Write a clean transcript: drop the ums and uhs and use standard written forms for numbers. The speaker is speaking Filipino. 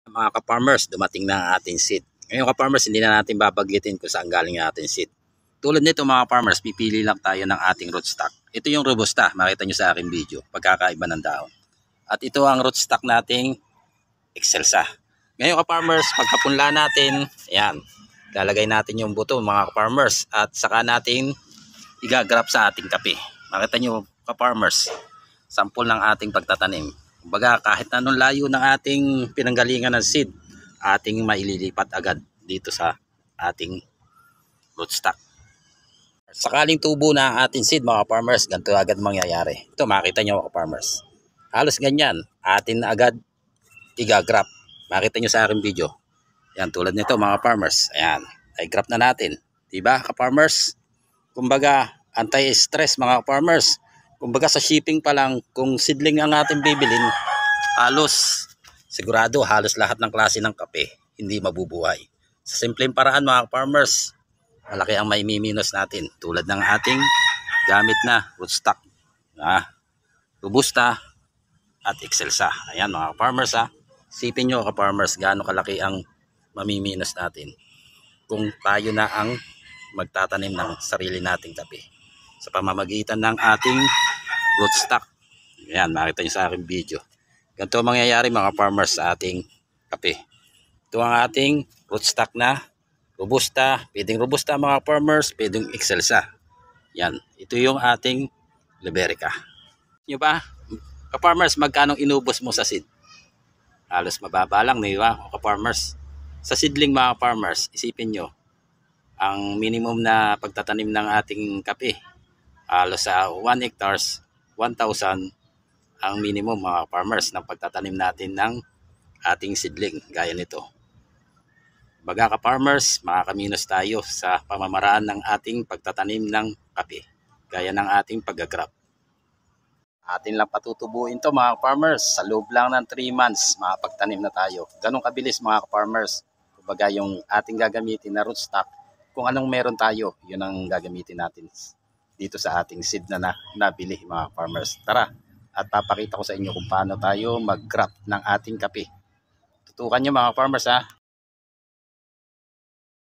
Mga ka-farmers, dumating na ang ating seed. Ngayon ka-farmers, hindi na natin babaggitin kung saan galing ang ating seed. Tulad nito mga farmers, pipili lang tayo ng ating rootstock. Ito yung robusta, makita nyo sa aking video, pagkakaiba ng dahon. At ito ang rootstock nating excelsa. Ngayon ka-farmers, pagkapunla natin, ayan, lalagay natin yung buto mga ka-farmers at saka natin igagrap sa ating kape. Makita nyo ka-farmers, sample ng ating pagtatanim. Kumbaga kahit anong layo ng ating pinanggalingan ng seed, ating maililipat agad dito sa ating rootstock. Sakaling tubo na ang ating seed mga farmers, ganito agad mangyayari. Ito makita nyo mga farmers. Halos ganyan, atin agad igagrap. Makita nyo sa aking video. Yan tulad nito mga farmers. Ayan, ay grap na natin. Diba ka-farmers? Kumbaga anti-stress mga farmers. Kumbaga sa shipping pa lang, kung seedling ang ating bibilin, halos sigurado halos lahat ng klase ng kape hindi mabubuhay. Sa simpleng paraan mga farmers, malaki ang maimiminus natin tulad ng ating gamit na rootstock, robusta at excelsa. Ayan mga farmers sipin nyo ka-farmers gaano kalaki ang mamiminus natin kung tayo na ang magtatanim ng sarili nating kape sa pamamagitan ng ating rootstock. Ayan, makita nyo sa aking video. Ganito mangyayari mga farmers sa ating kape. Ito ang ating rootstock na robusta. Pwedeng robusta mga farmers, pwedeng excelsa. Yan, ito yung ating liberica. Nyo ba? Ka-farmers, magkano inubos mo sa seed? Halos mababa lang, di ba? Ka-farmers. Sa seedling mga farmers, isipin nyo, ang minimum na pagtatanim ng ating kape, halos sa 1 hectares, 1,000 ang minimum mga farmers ng pagtatanim natin ng ating seedling gaya nito. Baga ka-farmers, makakaminos tayo sa pamamaraan ng ating pagtatanim ng kape gaya ng ating pag-grab. Atin lang patutubuin to mga farmers, sa loob lang ng 3 months makapagtanim na tayo. Ganun kabilis mga farmers. Kumbaga yung ating gagamitin na rootstock, kung anong meron tayo, yun ang gagamitin natin dito sa ating seed na nabili mga farmers. Tara, at papakita ko sa inyo kung paano tayo mag-graft ng ating kape. Tutukan nyo mga farmers